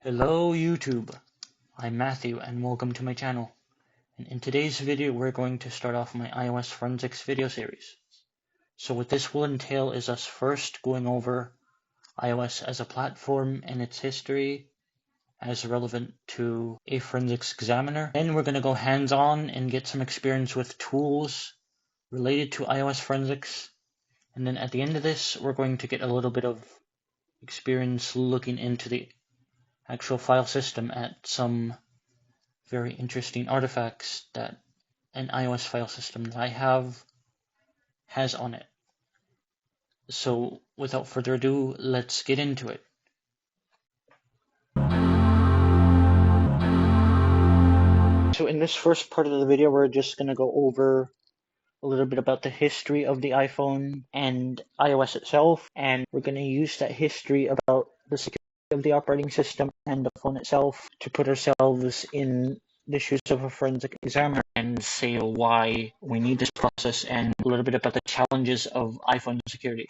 Hello YouTube, I'm Matthew and welcome to my channel. And in today's video we're going to start off my iOS forensics video series. So what this will entail is us first going over iOS as a platform and its history as relevant to a forensics examiner. Then we're going to go hands-on and get some experience with tools related to iOS forensics. And then at the end of this we're going to get a little bit of experience looking into the actual file system at some very interesting artifacts that an iOS file system that I have has on it. So without further ado, let's get into it. So in this first part of the video, we're just going to go over a little bit about the history of the iPhone and iOS itself, and we're going to use that history about the security of the operating system and the phone itself to put ourselves in the shoes of a forensic examiner and say why we need this process and a little bit about the challenges of iPhone security.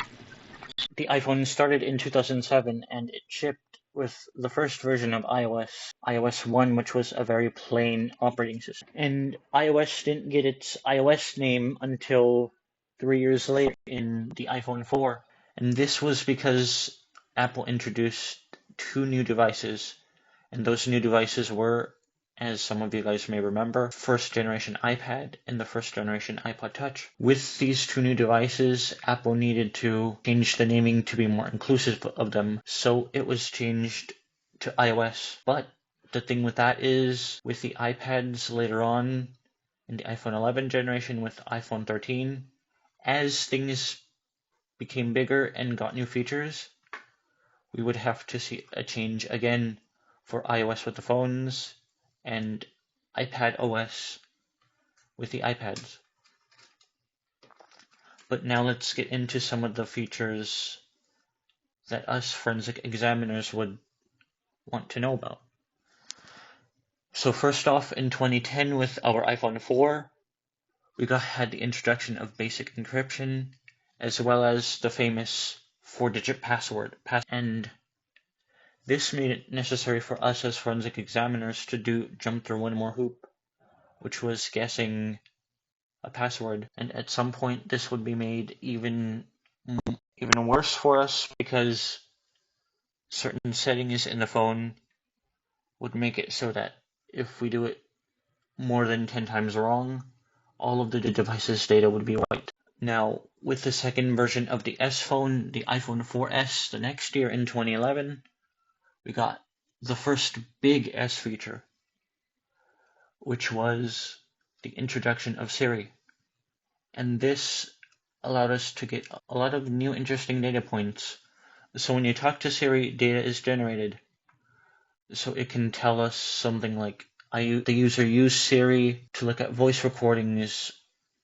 The iPhone started in 2007 and it shipped with the first version of iOS 1, which was a very plain operating system. And iOS didn't get its iOS name until 3 years later in the iPhone 4. And this was because Apple introduced two new devices, and those new devices were, as some of you guys may remember, first generation iPad and the first generation iPod Touch. With these two new devices, Apple needed to change the naming to be more inclusive of them, so it was changed to iOS. But the thing with that is, with the iPads later on, in the iPhone 11 generation with iPhone 13, as things became bigger and got new features, we would have to see a change again for iOS with the phones and iPad OS with the iPads. But now let's get into some of the features that us forensic examiners would want to know about. So first off, in 2010 with our iPhone 4, we had the introduction of basic encryption, as well as the famous 4-digit password. And this made it necessary for us as forensic examiners to jump through one more hoop, which was guessing a password. And at some point this would be made even worse for us, because certain settings in the phone would make it so that if we do it more than 10 times wrong, all of the device's data would be wiped. Now, with the second version of the S phone, the iPhone 4S, the next year in 2011, we got the first big S feature, which was the introduction of Siri. And this allowed us to get a lot of new interesting data points. So when you talk to Siri, data is generated. So it can tell us something like, the user used Siri to look at voice recordings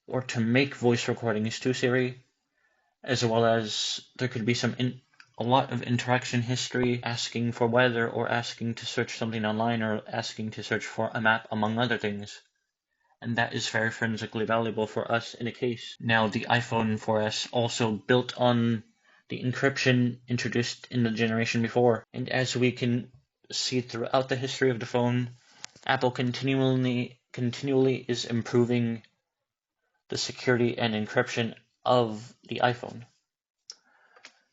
or to make voice recordings to Siri, as well as there could be a lot of interaction history, asking for weather or asking to search something online or asking to search for a map, among other things. And that is very forensically valuable for us in a case. Now, the iPhone 4S also built on the encryption introduced in the generation before. And as we can see throughout the history of the phone, Apple continually is improving the security and encryption of the iPhone.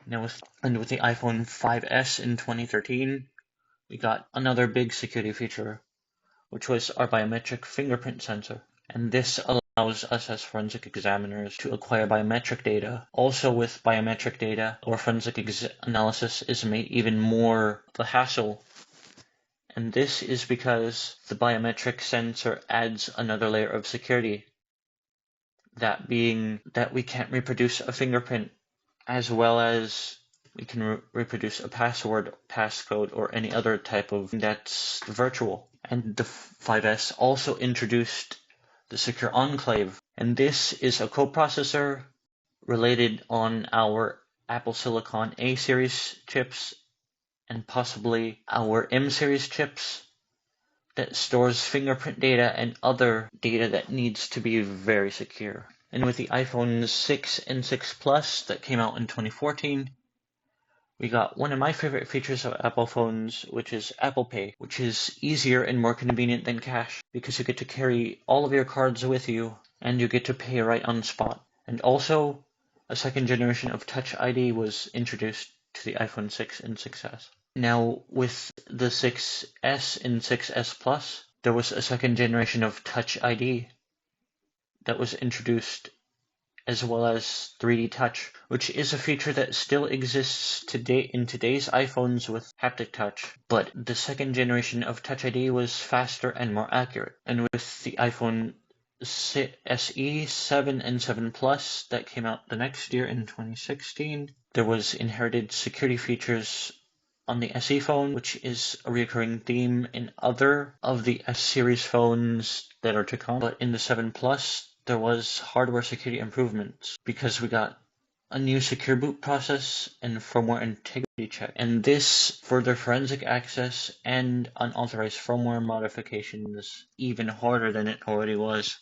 Now, with the iPhone 5S in 2013, we got another big security feature, which was our biometric fingerprint sensor. And this allows us as forensic examiners to acquire biometric data. Also, with biometric data, our forensic analysis is made even more of a hassle. And this is because the biometric sensor adds another layer of security, that being that we can't reproduce a fingerprint, as well as we can reproduce a password, passcode, or any other type of that's virtual. And the 5S also introduced the Secure Enclave, and this is a coprocessor related on our Apple Silicon A series chips and possibly our M series chips that stores fingerprint data and other data that needs to be very secure. And with the iPhone 6 and 6 Plus that came out in 2014, We got one of my favorite features of Apple phones, which is Apple Pay, which is easier and more convenient than cash because you get to carry all of your cards with you and you get to pay right on the spot. And also, a second generation of Touch ID was introduced to the iPhone 6 and 6S. Now, with the 6S and 6S Plus, there was a second generation of Touch ID that was introduced, as well as 3D Touch, which is a feature that still exists today in today's iPhones with haptic touch, but the second generation of Touch ID was faster and more accurate. And with the iPhone SE 7 and 7 Plus that came out the next year in 2016, there was inherited security features on the SE phone, which is a recurring theme in other of the S series phones that are to come. But in the 7 Plus, there was hardware security improvements because we got a new secure boot process and firmware integrity check. And this further forensic access and unauthorized firmware modifications even harder than it already was.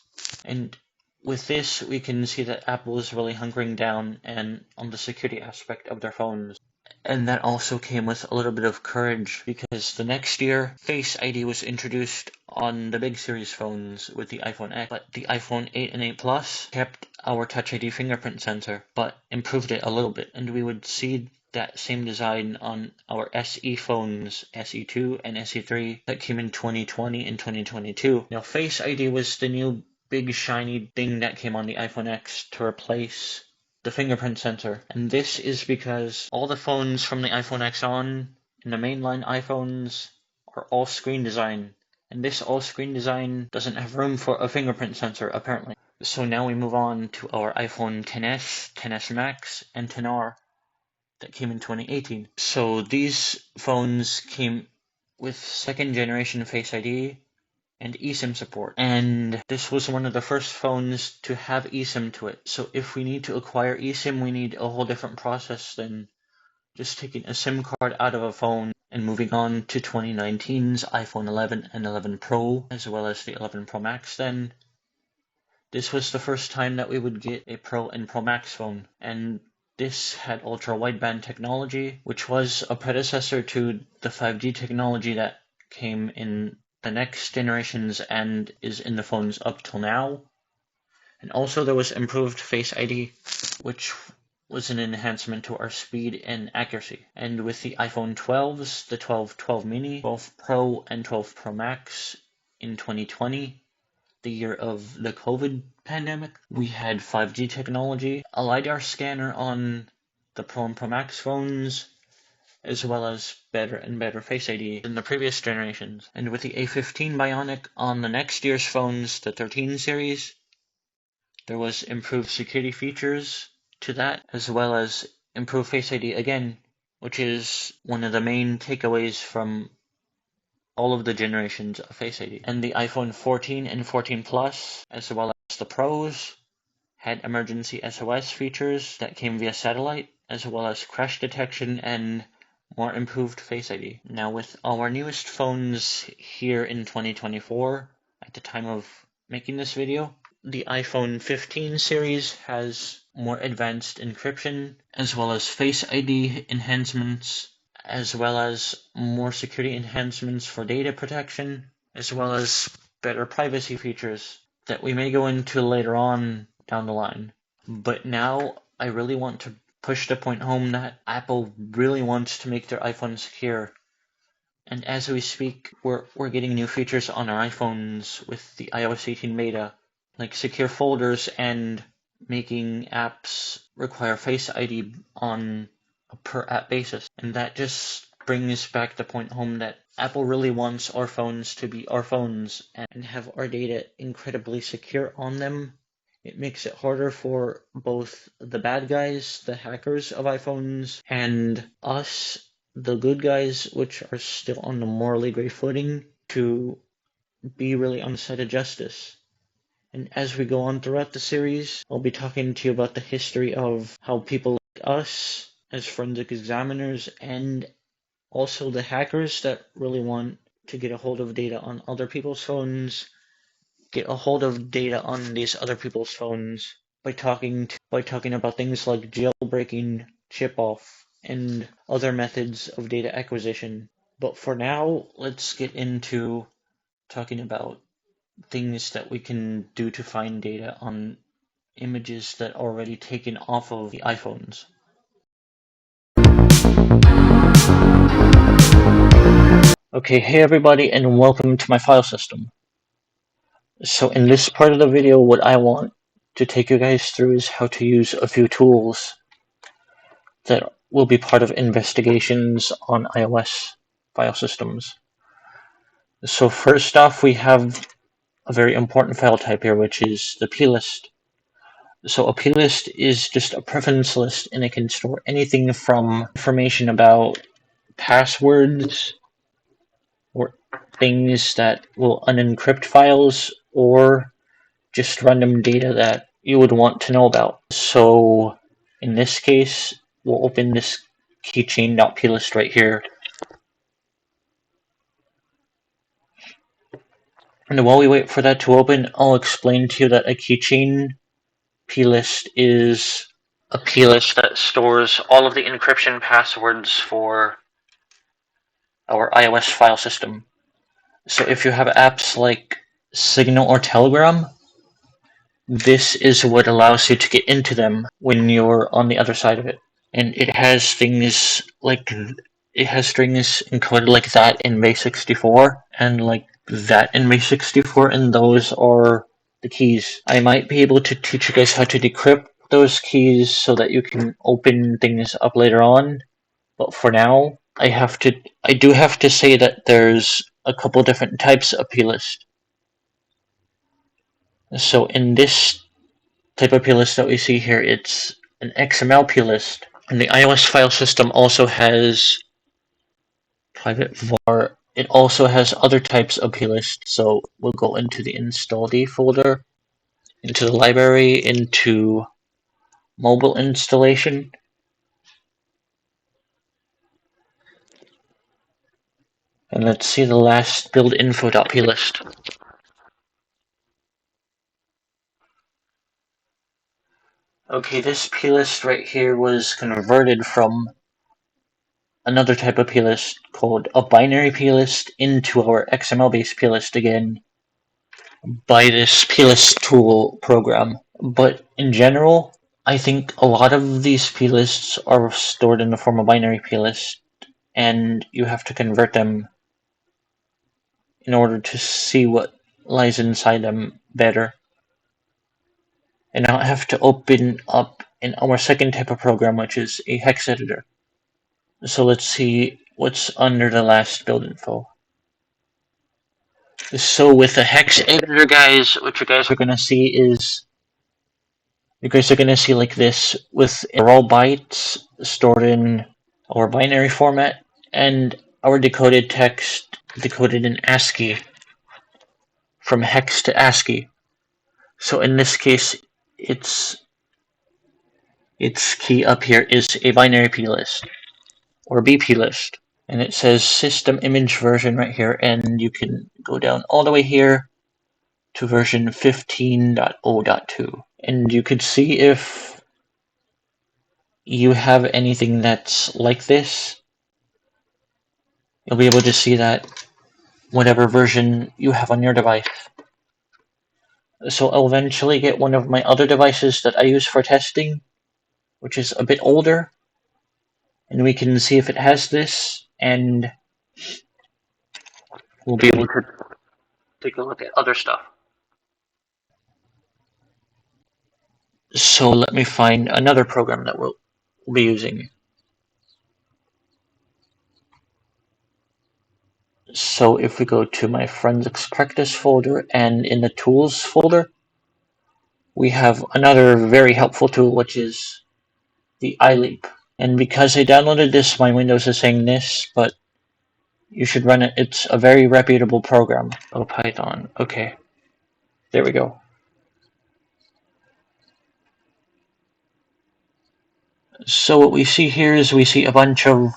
And with this, we can see that Apple is really hunkering down and on the security aspect of their phones. And that also came with a little bit of courage because the next year, Face ID was introduced on the big series phones with the iPhone X, but the iPhone 8 and 8 Plus kept our Touch ID fingerprint sensor, but improved it a little bit, and we would see that same design on our SE phones, SE2 and SE3 that came in 2020 and 2022. Now, Face ID was the new big shiny thing that came on the iPhone X to replace the fingerprint sensor, and this is because all the phones from the iPhone X on and the mainline iPhones are all screen design, and this all screen design doesn't have room for a fingerprint sensor apparently. So now we move on to our iPhone XS, XS Max, and XR that came in 2018. So these phones came with second generation Face ID and eSIM support. And this was one of the first phones to have eSIM to it. So if we need to acquire eSIM, we need a whole different process than just taking a SIM card out of a phone and moving on to 2019's iPhone 11 and 11 Pro, as well as the 11 Pro Max then. This was the first time that we would get a Pro and Pro Max phone, and this had ultra-wideband technology, which was a predecessor to the 5G technology that came in the next generations and is in the phones up till now. And also there was improved Face ID, which was an enhancement to our speed and accuracy. And with the iPhone 12s, the 12 mini, 12 Pro and 12 Pro Max in 2020, the year of the COVID pandemic, we had 5G technology, a LiDAR scanner on the Pro and Pro Max phones, as well as better and better Face ID than the previous generations. And with the A15 Bionic on the next year's phones, the 13 series, there was improved security features to that, as well as improved Face ID again, which is one of the main takeaways from all of the generations of Face ID. And the iPhone 14 and 14 Plus, as well as the Pros, had emergency SOS features that came via satellite, as well as crash detection and more improved Face ID. Now with our newest phones here in 2024, at the time of making this video, the iPhone 15 series has more advanced encryption, as well as Face ID enhancements, as well as more security enhancements for data protection, as well as better privacy features that we may go into later on down the line. But now I really want to push the point home that Apple really wants to make their iPhone secure. And as we speak, we're getting new features on our iPhones with the iOS 18 beta, like secure folders and making apps require Face ID on a per app basis. And that just brings back the point home that Apple really wants our phones to be our phones and have our data incredibly secure on them. It makes it harder for both the bad guys, the hackers of iPhones, and us, the good guys, which are still on the morally gray footing, to be really on the side of justice. And as we go on throughout the series, I'll be talking to you about the history of how people like us, as forensic examiners, and also the hackers that really want to get a hold of data on other people's phones, get a hold of data on these other people's phones by talking about things like jailbreaking, chip off, and other methods of data acquisition. But for now, let's get into talking about things that we can do to find data on images that are already taken off of the iPhones. Okay, hey everybody, and welcome to my file system. So in this part of the video, what I want to take you guys through is how to use a few tools that will be part of investigations on iOS file systems. So first off, we have a very important file type here, which is the plist. So a plist is just a preference list, and it can store anything from information about passwords or things that will unencrypt files, or just random data that you would want to know about. So in this case, we'll open this keychain.plist right here. And while we wait for that to open, I'll explain to you that a keychain plist is a plist that stores all of the encryption passwords for our iOS file system. So if you have apps like Signal or Telegram, this is what allows you to get into them when you're on the other side of it. And it has things encoded like that in base64 and like that in base64, and those are the keys. I might be able to teach you guys how to decrypt those keys so that you can open things up later on. But for now, I do have to say that there's a couple different types of plist. So in this type of plist that we see here, it's an XML plist. And the iOS file system also has private var. It also has other types of plist. So we'll go into the installed folder, into the library, into mobile installation. And let's see the last build info.plist. Okay, this plist right here was converted from another type of plist called a binary plist into our XML-based plist again by this plist tool program. But in general, I think a lot of these plists are stored in the form of binary plist, and you have to convert them in order to see what lies inside them better. And now I have to open up in our second type of program, which is a hex editor. So let's see what's under the last build info. So with the hex editor, guys, what you guys are going to see is you guys are going to see like this with raw bytes stored in our binary format and our decoded text decoded in ASCII from hex to ASCII. So in this case, its key up here is a binary plist or bplist, and it says system image version right here, and you can go down all the way here to version 15.0.2, and you could see if you have anything that's like this. You'll be able to see that whatever version you have on your device. So I'll eventually get one of my other devices that I use for testing, which is a bit older, and we can see if it has this, and we'll be able to take a look at other stuff. So let me find another program that we'll be using. So if we go to my forensics practice folder and in the tools folder, we have another very helpful tool, which is the iLeap. And because I downloaded this, my Windows is saying this, but you should run it. It's a very reputable program. Oh, Python. Okay. There we go. So what we see here is we see a bunch of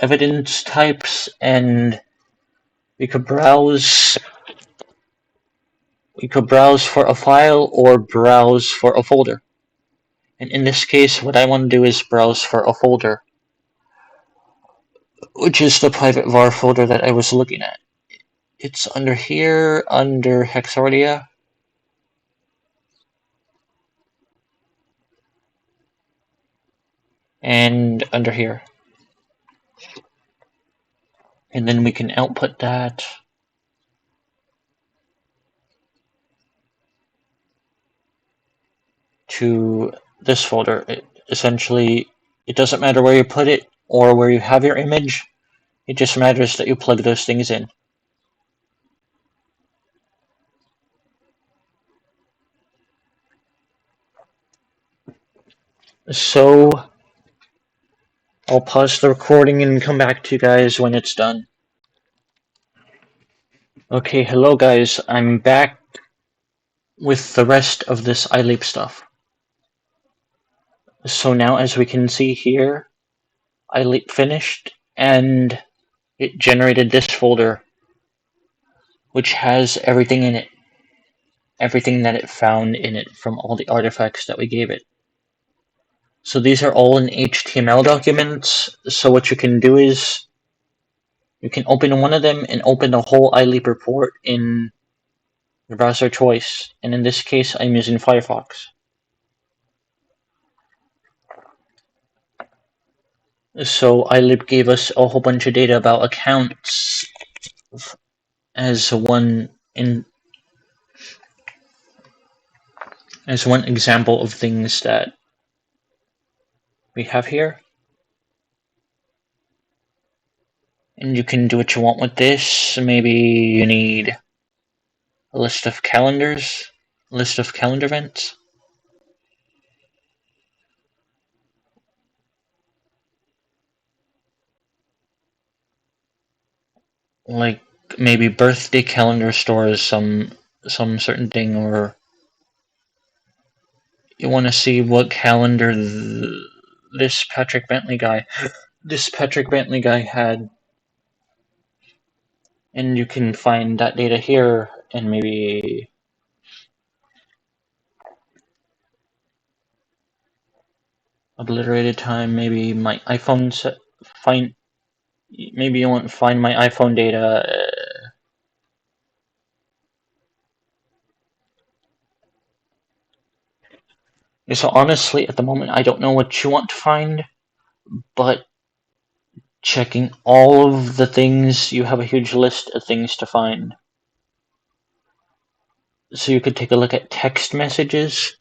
evidence types, and we could browse for a file or browse for a folder. And in this case, what I want to do is browse for a folder, which is the private var folder that I was looking at. It's under here, under Hexordia. And under here. And then we can output that to this folder. Essentially, it doesn't matter where you put it or where you have your image. It just matters that you plug those things in. So, I'll pause the recording and come back to you guys when it's done. Okay, hello guys, I'm back with the rest of this iLeap stuff. So now, as we can see here, iLeap finished, and it generated this folder, which has everything in it. Everything that it found in it from all the artifacts that we gave it. So these are all in HTML documents, so what you can do is you can open one of them and open the whole iLeap report in your browser choice, and in this case I'm using Firefox. So iLeap gave us a whole bunch of data about accounts as one example of things that we have here. And you can do what you want with this. Maybe you need a list of calendars, list of calendar events. Like maybe birthday calendar stores some certain thing, or you want to see what calendar this Patrick Bentley guy had, and you can find that data here, and maybe obliterated time. Maybe my iPhone maybe you want to find my iPhone data. So honestly, at the moment, I don't know what you want to find, but checking all of the things, you have a huge list of things to find. So you could take a look at text messages,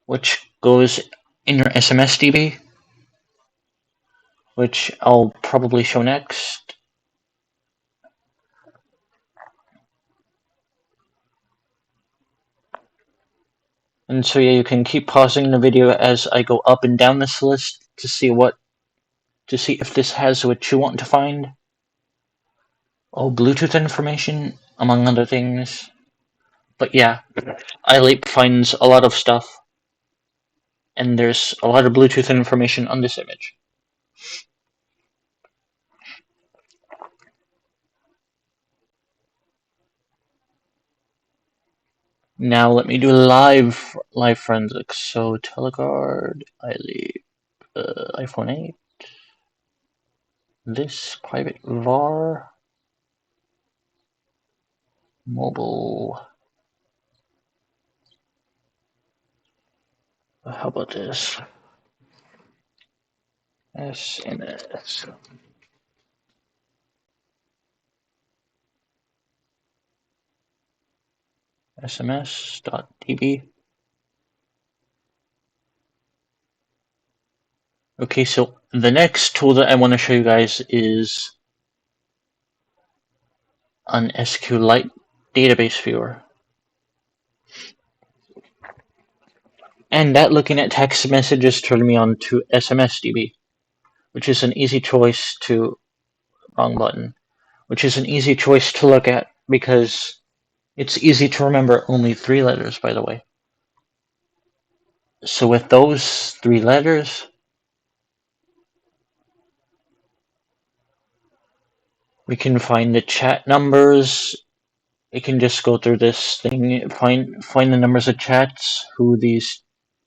which goes in your SMS DB, which I'll probably show next. And so yeah, you can keep pausing the video as I go up and down this list to see if this has what you want to find. Oh, Bluetooth information, among other things. But yeah, iLeap finds a lot of stuff, and there's a lot of Bluetooth information on this image. Now let me do live forensics. So telecard, iLeap, iPhone 8, this private var, mobile. How about this? SMS. SMS.db. Okay, so the next tool that I want to show you guys is an SQLite database viewer. And that looking at text messages turned me on to SMSDB, which is an easy choice to, wrong button, which is an easy choice to look at because it's easy to remember only 3 letters, by the way. So with those 3 letters, we can find the chat numbers. It can just go through this thing, find the numbers of chats, who these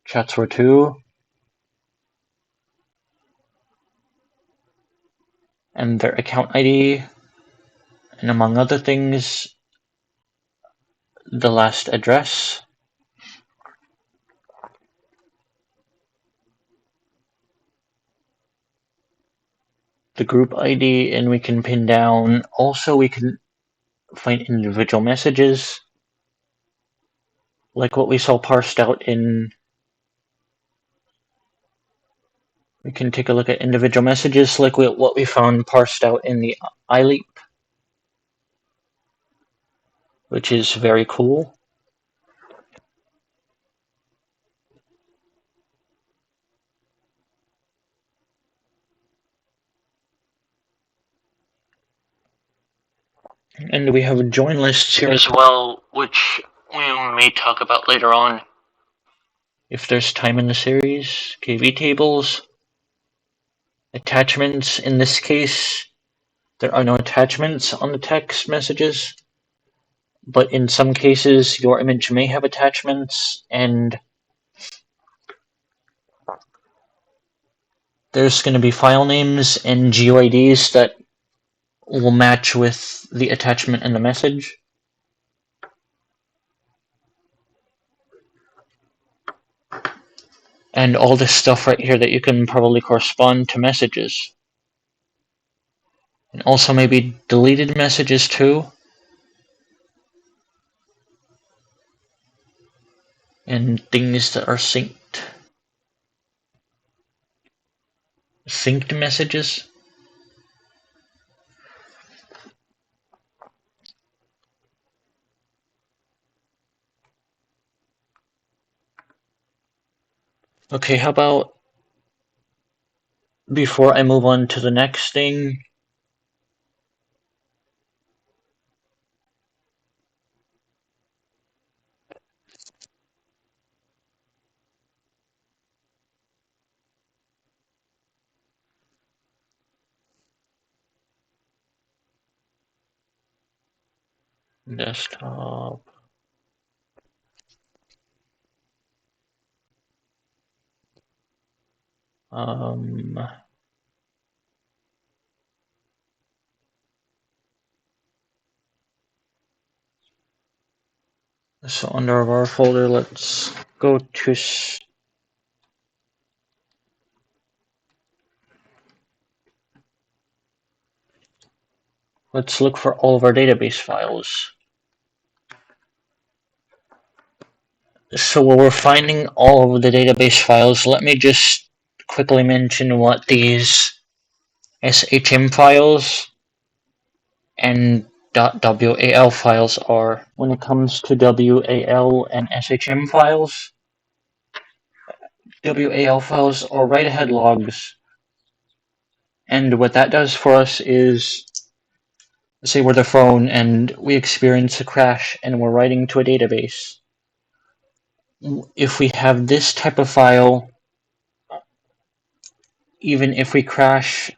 chats were 2, and their account ID, and among other things, the last address. The group ID, and we can pin down. Also, we can find individual messages, like what we saw parsed out in. We can take a look at individual messages, like what we found parsed out in the iLeap, which is very cool. And we have join lists here as well, which we may talk about later on, if there's time in the series. KV tables, attachments. In this case, there are no attachments on the text messages, but in some cases, your image may have attachments, and there's going to be file names and GUIDs that will match with the attachment and the message. And all this stuff right here that you can probably correspond to messages. And also maybe deleted messages too. And things that are synced. Synced messages. Okay, how about before I move on to the next thing, desktop. So under our folder, let's go to let's look for all of our database files. So while we're finding all of the database files, let me just quickly mention what these SHM files and .wal files are. When it comes to WAL and SHM files, WAL files are write-ahead logs. And what that does for us is, say we're the phone and we experience a crash and we're writing to a database. If we have this type of file, even if we crash,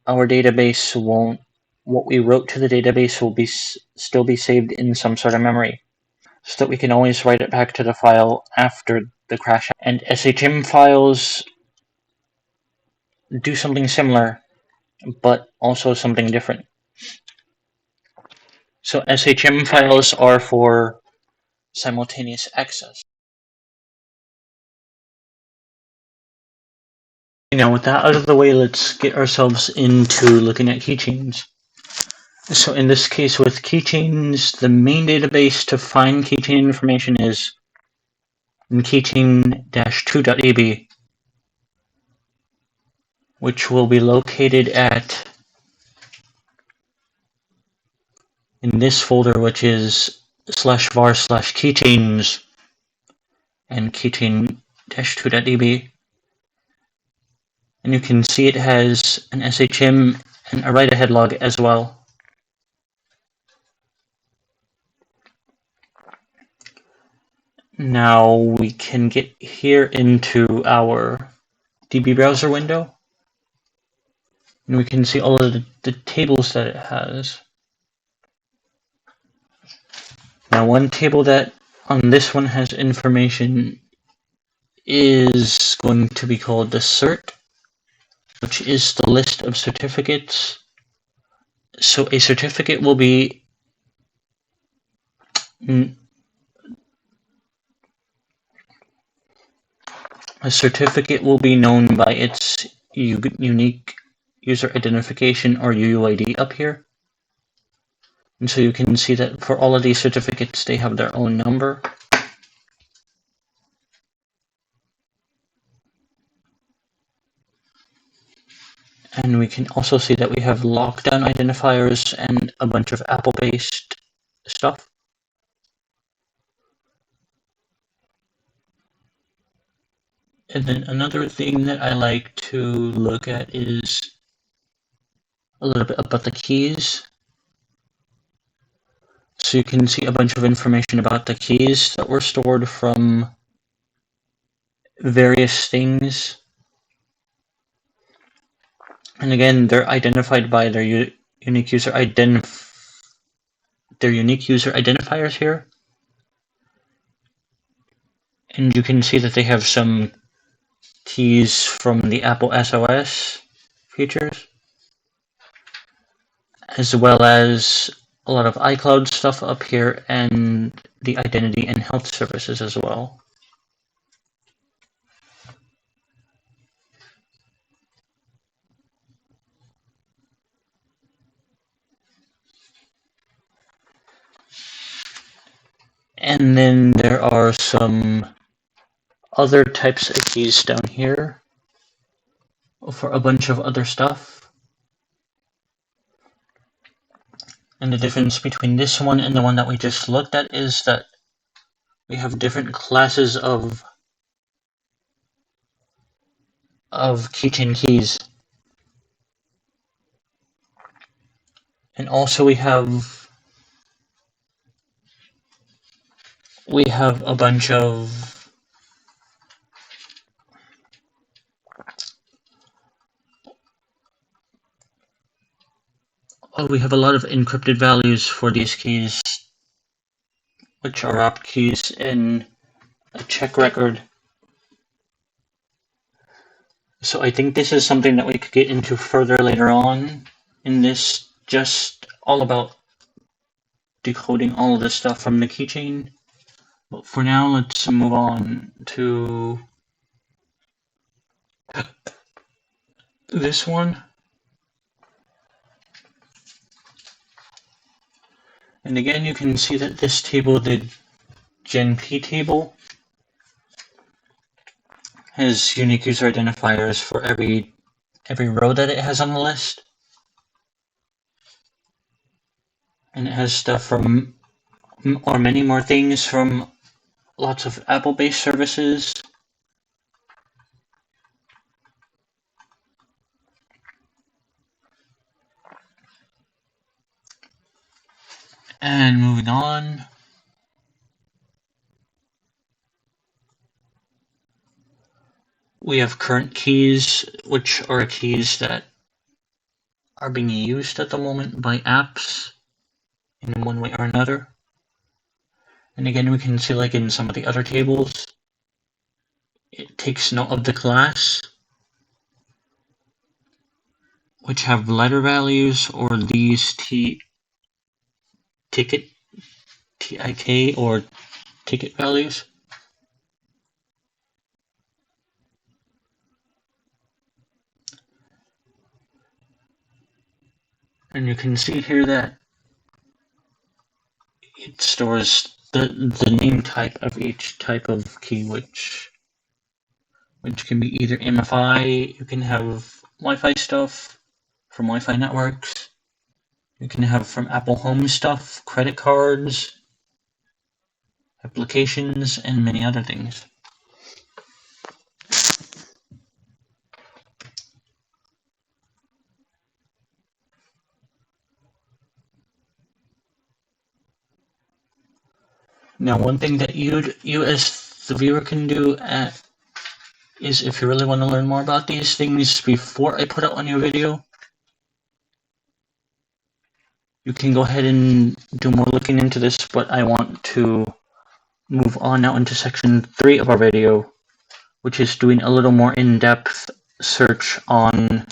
our database won't. What we wrote to the database will still be saved in some sort of memory, so that we can always write it back to the file after the crash. And SHM files do something similar, but also something different. So SHM files are for simultaneous access. Now, with that out of the way, let's get ourselves into looking at keychains. So in this case with keychains, the main database to find keychain information is keychain-2.ab, which will be located at in this folder, which is /var/keychains and keychain-2.ab. And you can see it has an SHM and a write-ahead log as well. Now we can get here into our DB browser window, and we can see all of the tables that it has. Now, one table that on this one has information is going to be called the cert, which is the list of certificates. So a certificate will be known by its unique user identification or UUID up here. And so you can see that for all of these certificates, they have their own number. And we can also see that we have lockdown identifiers and a bunch of Apple-based stuff. And then another thing that I like to look at is a little bit about the keys. So you can see a bunch of information about the keys that were stored from various things. And again, they're identified by their unique user identifiers here. And you can see that they have some keys from the Apple SOS features, as well as a lot of iCloud stuff up here and the identity and health services as well. And then there are some other types of keys down here for a bunch of other stuff. And the difference between this one and the one that we just looked at is that we have different classes of keychain keys. And also we have a bunch of we have a lot of encrypted values for these keys, which are wrapped keys in a check record. So I think this is something that we could get into further later on in this, just all about decoding all of this stuff from the keychain. But for now, let's move on to this one. And again, you can see that this table, the Gen P table, has unique user identifiers for every row that it has on the list. And it has stuff from, or many more things from lots of Apple-based services. And moving on, we have current keys, which are keys that are being used at the moment by apps in one way or another. And again, we can see, like in some of the other tables, it takes note of the class, which have letter values, or these TIK or ticket values. And you can see here that it stores the name type of each type of key, which can be either MFI, you can have Wi-Fi stuff from Wi-Fi networks, you can have from Apple Home stuff, credit cards, applications, and many other things. Now, one thing that you as the viewer can do is, if you really want to learn more about these things before I put out a new video, you can go ahead and do more looking into this, but I want to move on now into section 3 of our video, which is doing a little more in-depth search on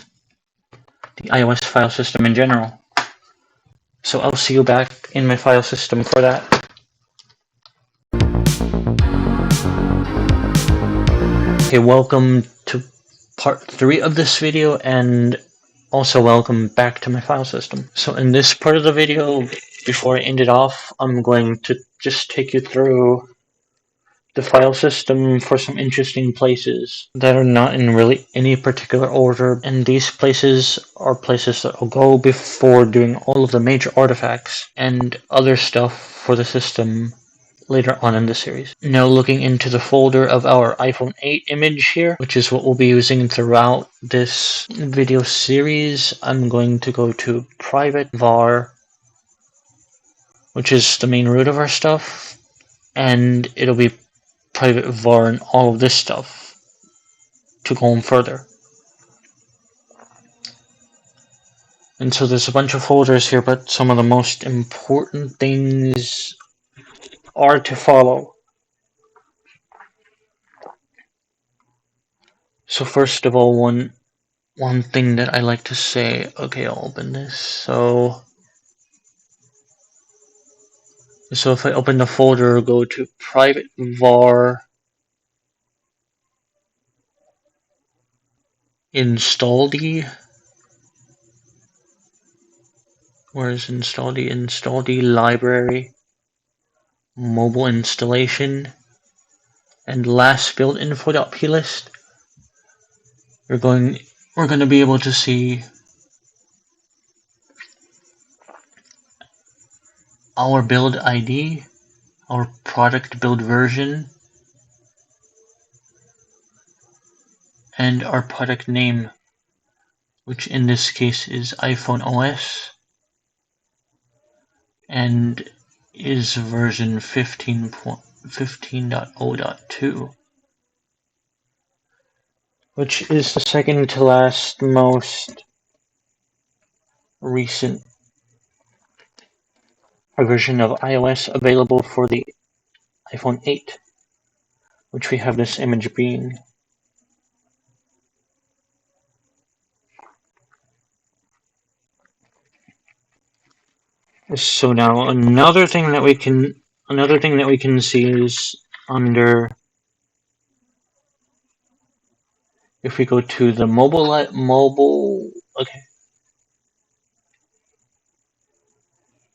the iOS file system in general. So I'll see you back in my file system for that. Okay, welcome to part 3 of this video, and also welcome back to my file system. So in this part of the video, before I end it off, I'm going to just take you through the file system for some interesting places that are not in really any particular order, and these places are places that will go before doing all of the major artifacts and other stuff for the system later on in the series. Now looking into the folder of our iPhone 8 image here, which is what we'll be using throughout this video series, I'm going to go to private var, which is the main root of our stuff, and it'll be private var and all of this stuff to go on further. And so there's a bunch of folders here, but some of the most important things are to follow. So first of all, one thing that I like to say, okay, I'll open this. So if I open the folder, go to private var installed. Where is installed? Installed library, mobile installation, and last build info.plist. We're going to be able to see our build ID, our product build version, and our product name, which in this case is iPhone OS and is version 15.0.2, which is the second to last most recent version of iOS available for the iPhone 8, which we have this image being. So now another thing that we can see is under, if we go to the mobile, okay.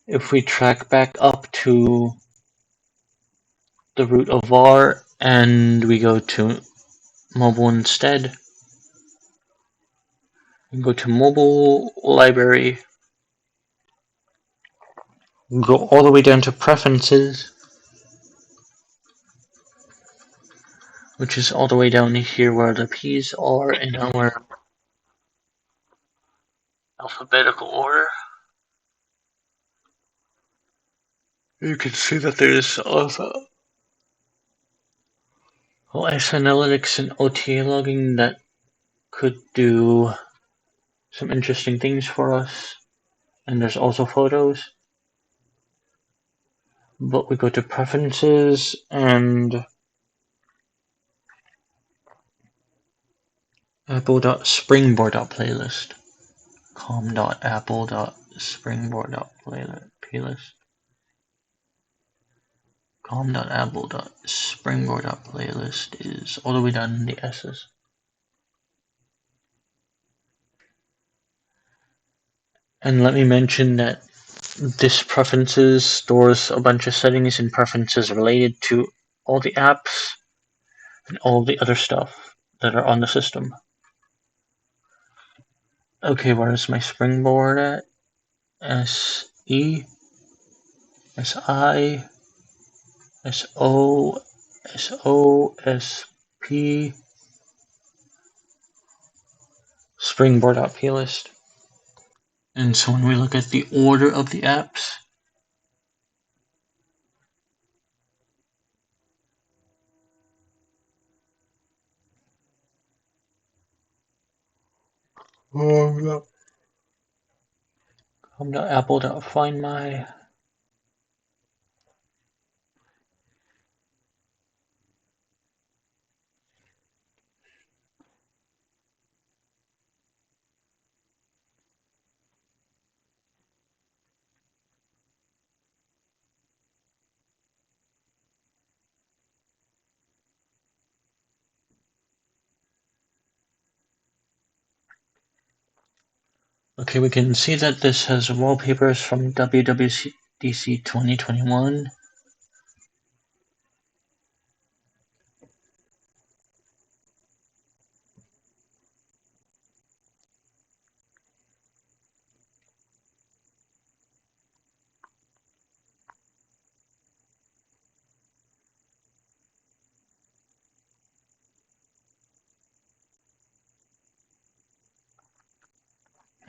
If we track back up to the root of var and we go to mobile instead, and go to mobile library, go all the way down to preferences, which is all the way down here where the P's are in our alphabetical order. You can see that there's also OS analytics and OTA logging that could do some interesting things for us. And there's also photos. But we go to preferences and apple.springboard.playlist, com.apple.springboard.playlist, com.apple.springboard.playlist is all the way down in the S's. And let me mention that this preferences stores a bunch of settings and preferences related to all the apps and all the other stuff that are on the system. Okay, where is my springboard at? S-E, S-I, S-O, S-O, S-P, springboard.plist. And so when we look at the order of the apps, com.apple.find my, Okay, we can see that this has wallpapers from WWDC 2021.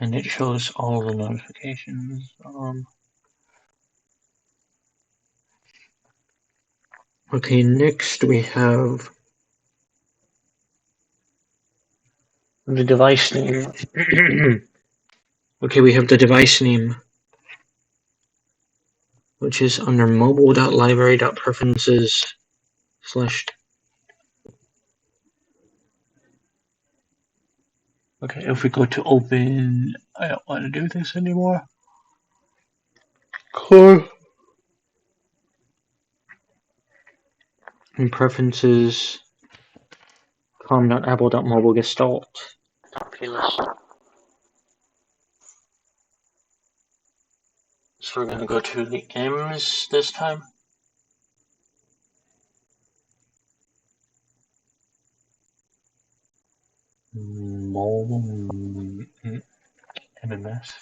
And it shows all the notifications. Okay, next we have the device name. Okay, we have the device name, which is under mobile.library.preferences slash. Okay, if we go to open, I don't want to do this anymore. Core. And preferences, com.apple.mobile gestalt. Playlist. So we're going to go to the M's this time. Mobile MMS.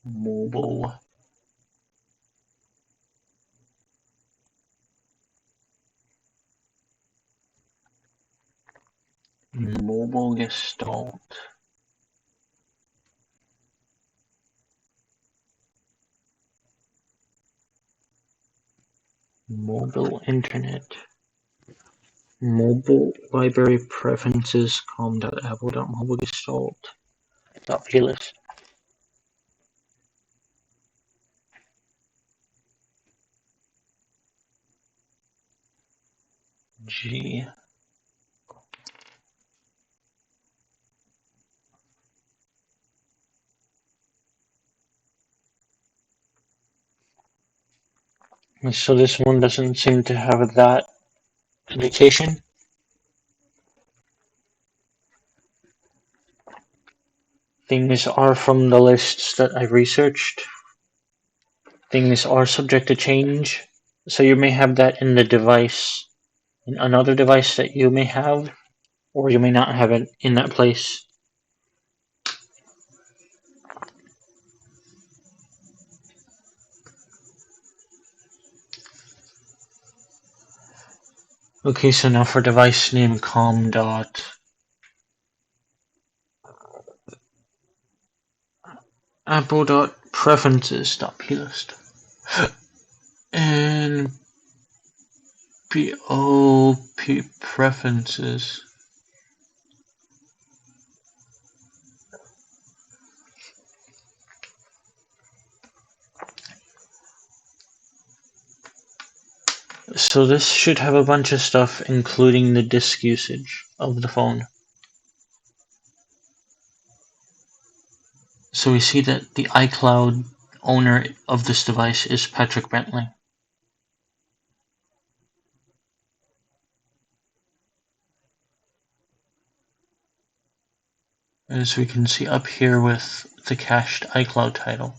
Mobile. Mobile Gestalt. Mobile Internet. Mobile Library Preferences com.apple.mobile Gestalt. Playlist. G. So this one doesn't seem to have that indication. Things are from the lists that I researched. Things are subject to change. So you may have that in the device, in another device that you may have, or you may not have it in that place. Okay, so now for device name com dot apple dot preferences dot plist and POP preferences. So this should have a bunch of stuff, including the disk usage of the phone. So we see that the iCloud owner of this device is Patrick Bentley. As we can see up here with the cached iCloud title.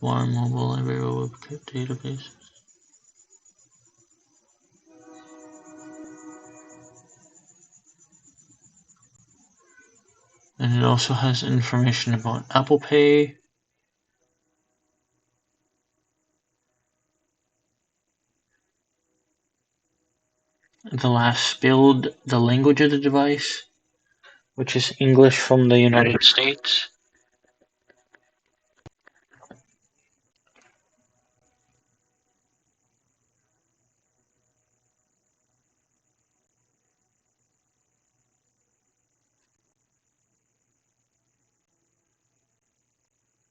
For mobile library WebKit database. And it also has information about Apple Pay, the last build, the language of the device, which is English from the United States.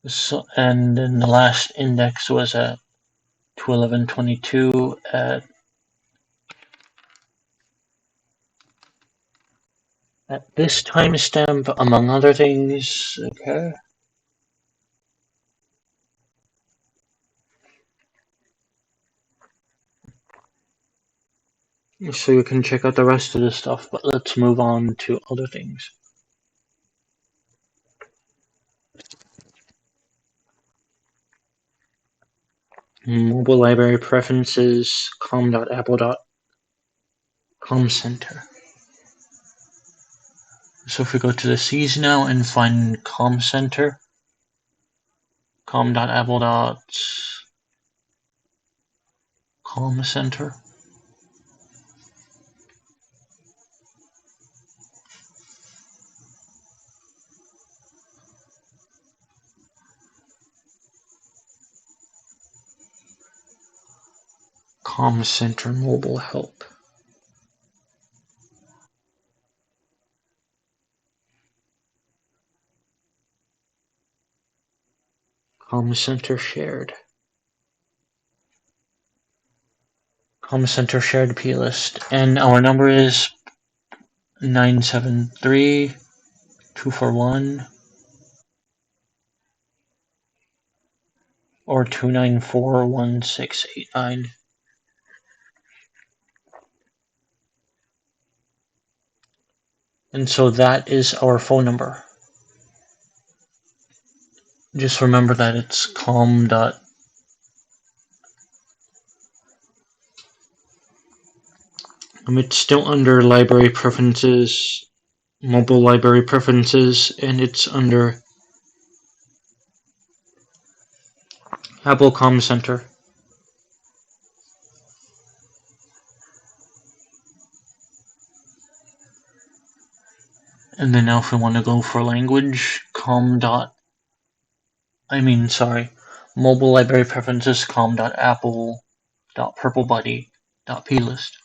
So, and then the last index was at 211.22 at at this timestamp, among other things. Okay. So you can check out the rest of this stuff, but let's move on to other things. Mobile library preferences, com.apple.com center. So if we go to the C's now and find com center, com.apple.com center. Com center mobile help. Com center shared. Com center shared plist. And our number is 973-241 or 294-1689. And so that is our phone number. Just remember that it's com. It's still under library preferences, mobile library preferences, and it's under Apple Com Center. And then now if we want to go for language, mobile library preferences com.apple.purplebuddy.plist.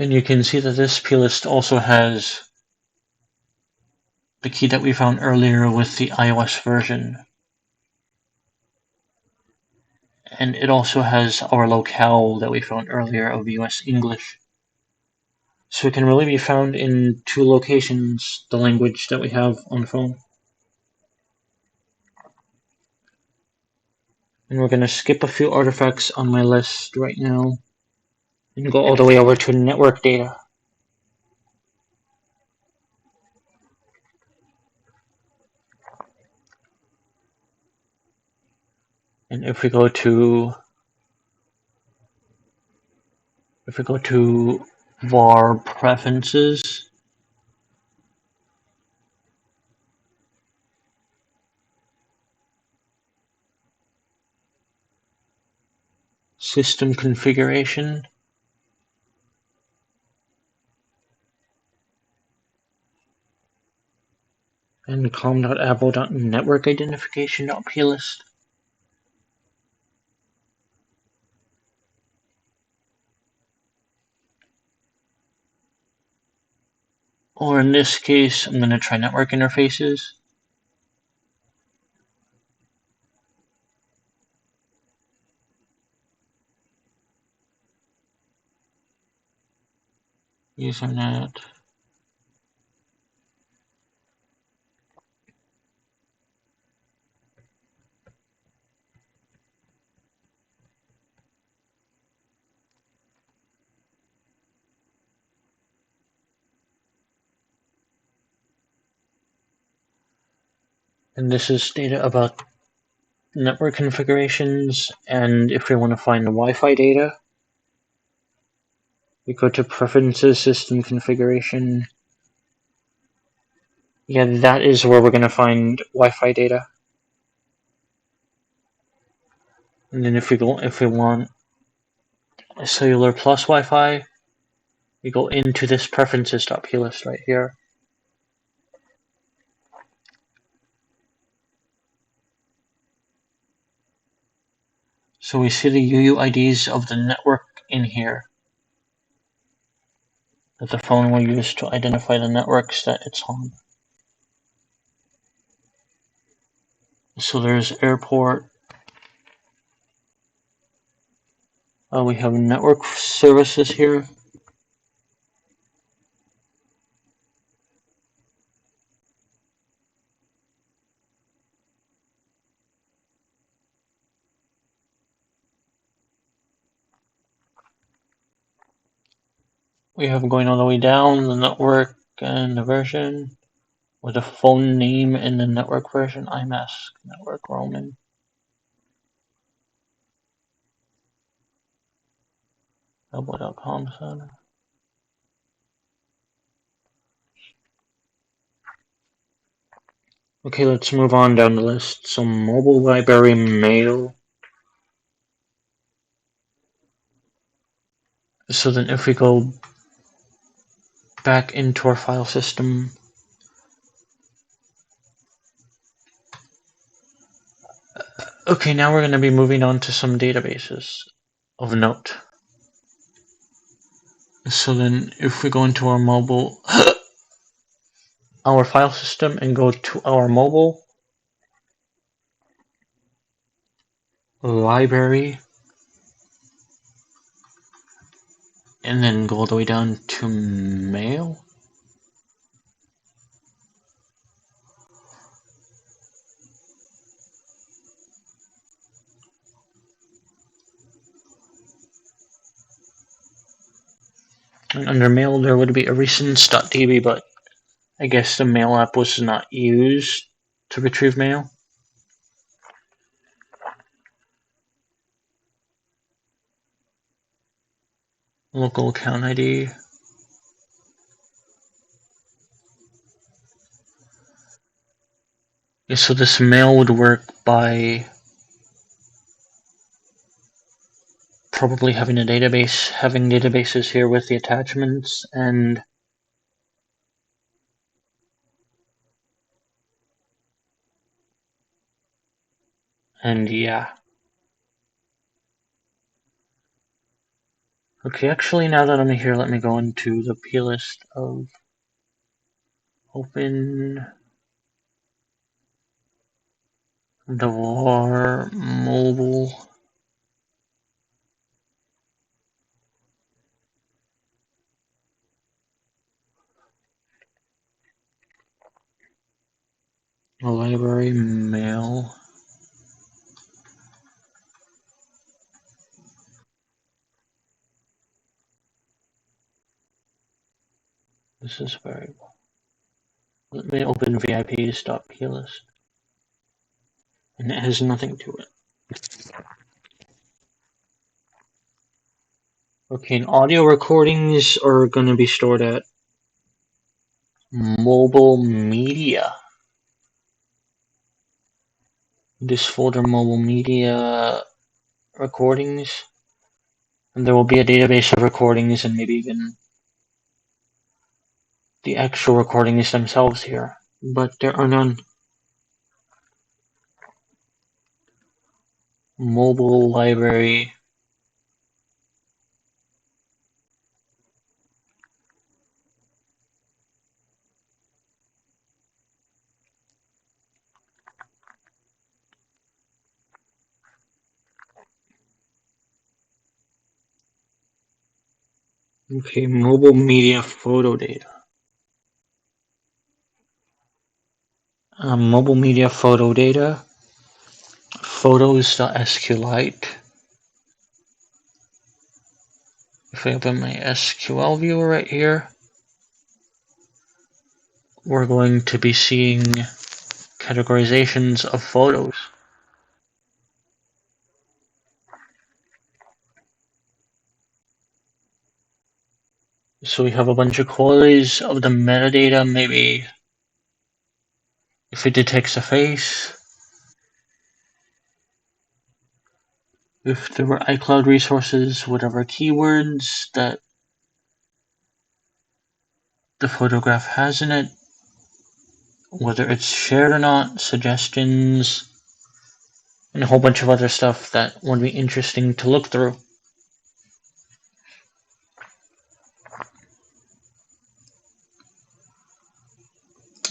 And you can see that this plist also has the key that we found earlier with the iOS version. And it also has our locale that we found earlier of US English. So it can really be found in two locations, the language that we have on the phone. And we're going to skip a few artifacts on my list right now and go all the way over to network data. And if we go to var preferences, system configuration, and com.apple.network identification.plist. Or in this case, I'm going to try network interfaces. Ethernet. And this is data about network configurations, and if we want to find the Wi-Fi data, we go to Preferences, System Configuration. Yeah, that is where we're going to find Wi-Fi data. And then if we want a cellular plus Wi-Fi, we go into this preferences.plist right here. So we see the UUIDs of the network in here. that the phone will use to identify the networks that it's on. So there's airport. We have network services here. We have going all the way down the network and the version with the phone name in the network version, IMAS, network roaming. Elbow.com center. Okay, let's move on down the list. So mobile library mail. So then if we go back into our file system, okay, now we're going to be moving on to some databases of note. So then if we go into our mobile, our file system and go to our mobile library, and then go all the way down to mail. And under mail there would be a recents.db, but I guess the mail app was not used to retrieve mail. Local account ID. Yeah, so this mail would work by probably having databases here with the attachments and yeah. Okay, actually now that I'm here, let me go into the plist of open the var mobile. Library mail. This is variable. Let me open vips.plist. And it has nothing to it. Okay, and audio recordings are going to be stored at mobile media. This folder, mobile media recordings. And there will be a database of recordings and maybe even the actual recordings themselves here. But there are none. Mobile library. Okay, mobile media photo data. Mobile media photo data. Photos.sqlite. If I open my SQL viewer right here, we're going to be seeing categorizations of photos. So we have a bunch of qualities of the metadata, maybe if it detects a face, if there were iCloud resources, whatever keywords that the photograph has in it, whether it's shared or not, suggestions, and a whole bunch of other stuff that would be interesting to look through.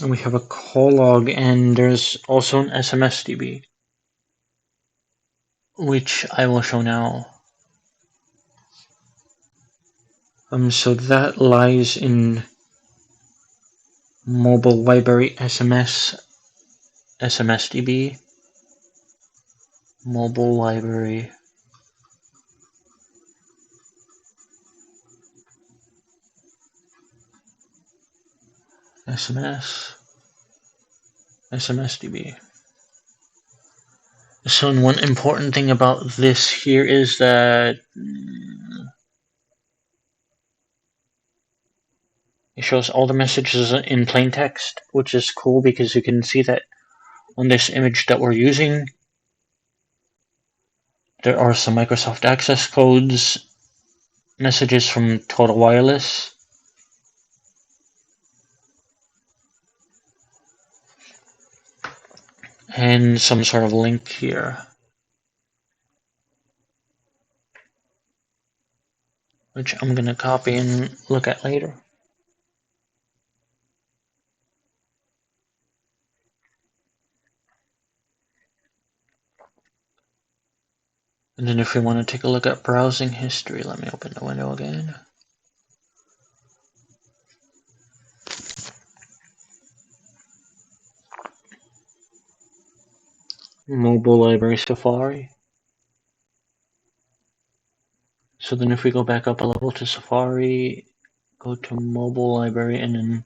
And we have a call log, and there's also an SMS DB, which I will show now. So that lies in mobile library SMS DB, mobile library SMS DB. So one important thing about this here is that it shows all the messages in plain text, which is cool because you can see that on this image that we're using, there are some Microsoft access codes, messages from Total Wireless, and some sort of link here, which I'm going to copy and look at later. And then if we want to take a look at browsing history, let me open the window again. Mobile Library Safari. So then if we go back up a level to Safari, go to Mobile Library, and then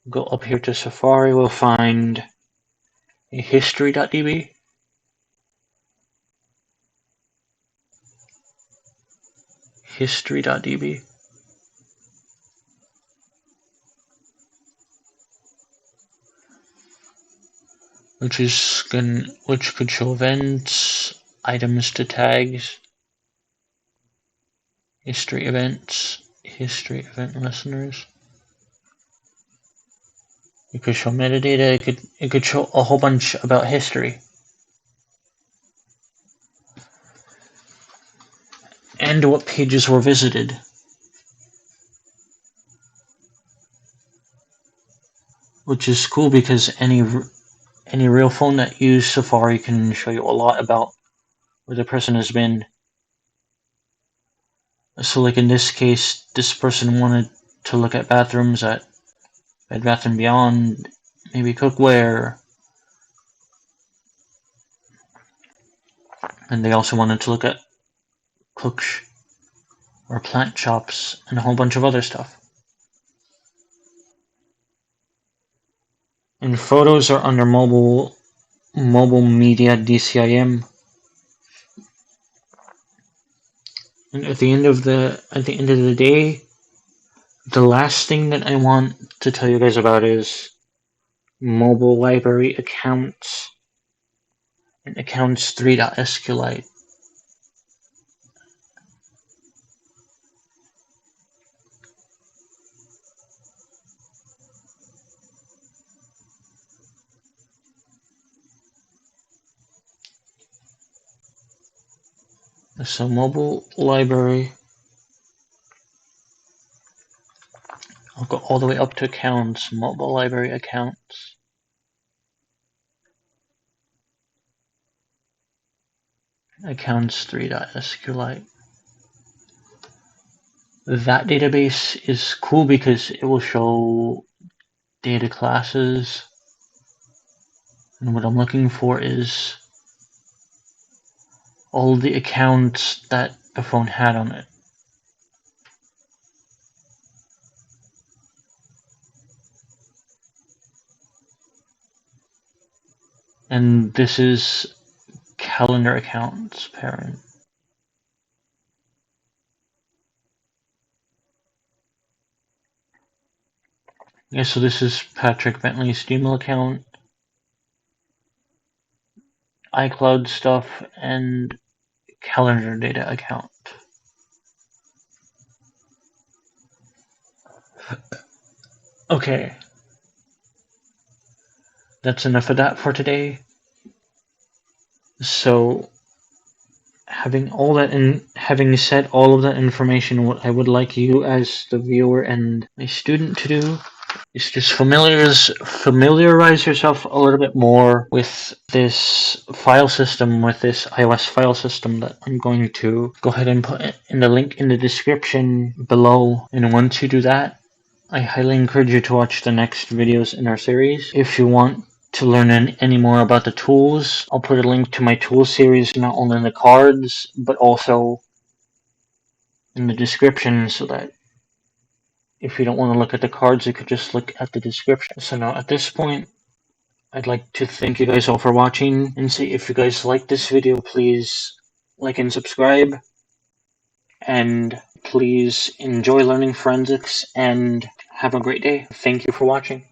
go up here to Safari, we'll find a history.db. History.db. Which could show events, items to tags, history events, history event listeners. It could show metadata. It could show a whole bunch about history. And what pages were visited. Which is cool because any real phone that uses Safari can show you a lot about where the person has been. So like in this case, this person wanted to look at bathrooms at Bed Bath & Beyond, maybe cookware, and they also wanted to look at cooks or plant shops and a whole bunch of other stuff. And photos are under mobile media DCIM. And at the end of the day, the last thing that I want to tell you guys about is mobile library accounts and accounts 3.SQLite. So mobile library, I'll go all the way up to accounts, mobile library accounts. Accounts 3.SQLite. That database is cool because it will show data classes. And what I'm looking for is all the accounts that the phone had on it. And this is calendar accounts parent. Yeah, so this is Patrick Bentley's Gmail account, iCloud stuff, and calendar data account. Okay. That's enough of that for today. So Having said all of that information, what I would like you as the viewer and my student to do is just familiarize yourself a little bit more with this file system, with this iOS file system that I'm going to go ahead and put in the link in the description below. And once you do that, I highly encourage you to watch the next videos in our series. If you want to learn any more about the tools, I'll put a link to my tool series not only in the cards, but also in the description, so that if you don't want to look at the cards, you could just look at the description. So now at this point, I'd like to thank you guys all for watching, and say if you guys like this video, please like and subscribe, and please enjoy learning forensics, and have a great day. Thank you for watching.